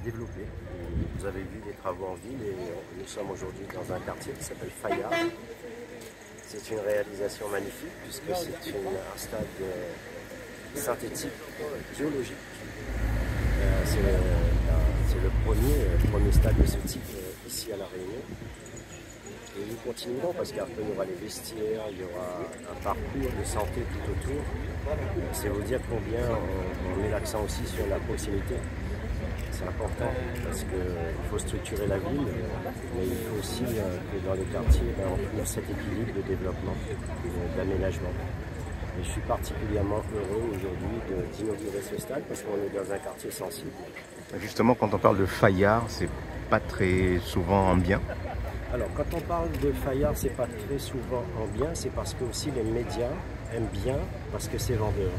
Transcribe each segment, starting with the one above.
développé. Vous avez vu les travaux en ville et nous sommes aujourd'hui dans un quartier qui s'appelle Fayard. C'est une réalisation magnifique puisque c'est un stade synthétique, géologique. C'est le premier stade de ce type ici à La Réunion. Et nous continuerons parce qu'après il y aura les vestiaires, il y aura un parcours de santé tout autour. C'est vous dire combien on met l'accent aussi sur la proximité. C'est important parce qu'il faut structurer la ville, mais il faut aussi que dans les quartiers, on trouve cet équilibre de développement et d'aménagement. Et je suis particulièrement heureux aujourd'hui d'inaugurer ce stade parce qu'on est dans un quartier sensible. Justement, quand on parle de Fayard, c'est pas très souvent en bien. Alors, quand on parle de Fayard, c'est pas très souvent en bien, c'est parce que aussi les médias aiment bien, parce que c'est vendeur.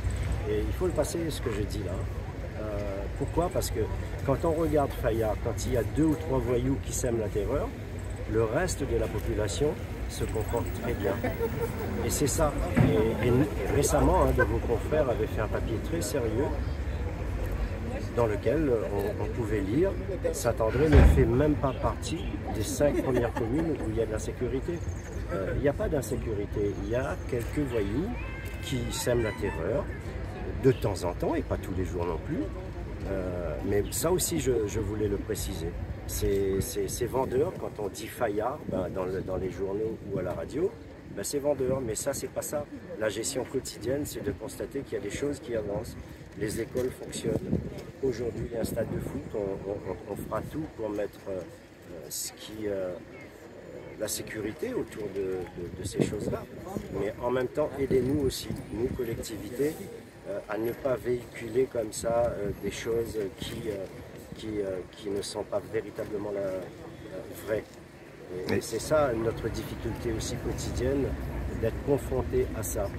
Et il faut le passer, ce que je dis là. Pourquoi? Parce que quand on regarde Fayard, quand il y a 2 ou 3 voyous qui sèment la terreur, le reste de la population se comporte très bien. Et c'est ça. Et récemment, un de vos confrères avait fait un papier très sérieux dans lequel on pouvait lire « Saint-André ne fait même pas partie des 5 premières communes où il y a de l'insécurité ». Il n'y a pas d'insécurité, il y a quelques voyous qui sèment la terreur de temps en temps, et pas tous les jours non plus. Mais ça aussi, je voulais le préciser. C'est vendeur, quand on dit Fayard, dans les journaux ou à la radio, c'est vendeur, mais ça, c'est pas ça. La gestion quotidienne, c'est de constater qu'il y a des choses qui avancent. Les écoles fonctionnent. Aujourd'hui, il y a un stade de foot, on fera tout pour mettre la sécurité autour de ces choses-là. Mais en même temps, aidez-nous aussi, nous, collectivités, à ne pas véhiculer comme ça des choses qui ne sont pas véritablement vraies. Et c'est ça notre difficulté aussi quotidienne, d'être confronté à ça.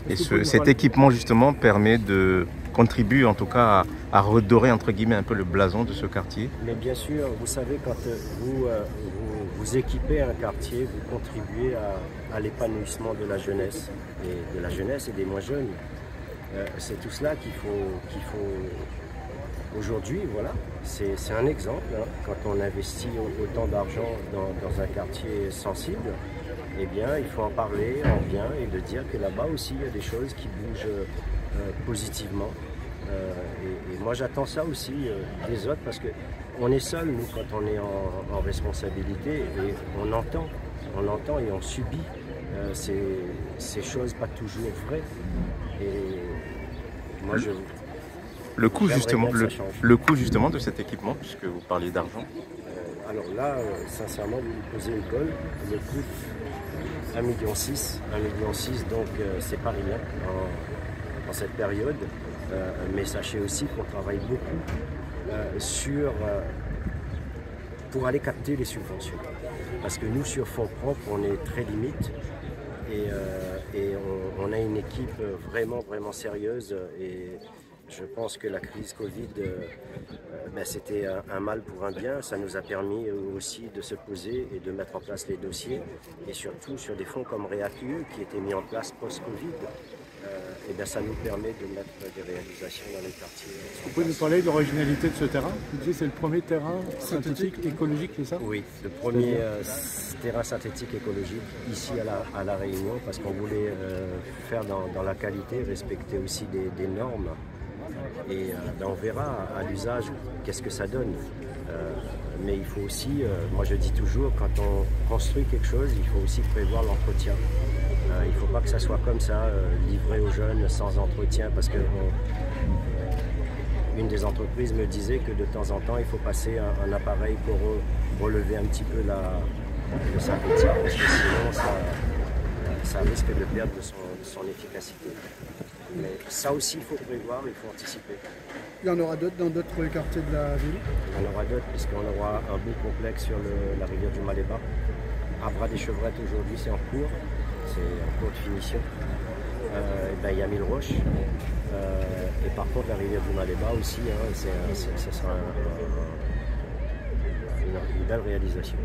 Et cet équipement justement permet de contribuer en tout cas à redorer entre guillemets un peu le blason de ce quartier. Mais bien sûr, vous savez, quand vous équipez un quartier, vous contribuez à l'épanouissement de la jeunesse et des moins jeunes. C'est tout cela qu'il faut aujourd'hui, voilà. C'est un exemple, hein. Quand on investit autant d'argent dans un quartier sensible, eh bien, il faut en parler en bien et de dire que là-bas aussi, il y a des choses qui bougent positivement. Et moi, j'attends ça aussi des autres parce qu'on est seul, nous, quand on est en responsabilité, et on entend et on subit ces choses pas toujours vraies. Et moi, le coût justement de cet équipement, puisque vous parlez d'argent. Alors là, sincèrement, vous me posez une colle. Le coût, 1,6 million. 1,6 million, donc c'est pas rien en cette période. Mais sachez aussi qu'on travaille beaucoup pour aller capter les subventions. Parce que nous, sur fonds propres, on est très limite. Et on a une équipe vraiment sérieuse. Et je pense que la crise Covid, c'était un mal pour un bien. Ça nous a permis aussi de se poser et de mettre en place les dossiers. Et surtout sur des fonds comme REACUE qui étaient mis en place post-Covid. Ça nous permet de mettre des réalisations dans les quartiers. Vous pouvez nous parler de l'originalité de ce terrain? Vous disiez c'est le premier terrain synthétique écologique, c'est ça? Oui, le premier terrain synthétique écologique ici à la Réunion, parce qu'on voulait faire dans la qualité, respecter aussi des normes. Et on verra à l'usage qu'est-ce que ça donne. Mais il faut aussi, moi je dis toujours, quand on construit quelque chose, il faut aussi prévoir l'entretien. Il ne faut pas que ça soit comme ça, livré aux jeunes sans entretien, parce que une des entreprises me disait que de temps en temps, il faut passer un appareil pour relever un petit peu le synthétique, parce que sinon, ça risque de perdre son efficacité. Mais ça aussi, il faut prévoir, il faut anticiper. Il y en aura d'autres dans d'autres quartiers de la ville? Il y en aura d'autres, puisqu'on aura un beau complexe sur la rivière du Maléba. À Bras des Chevrettes, aujourd'hui, c'est en cours. C'est en cours de finition. Il y a 1000 roches. Et par contre, la rivière du Maléba aussi, ce sera une belle réalisation.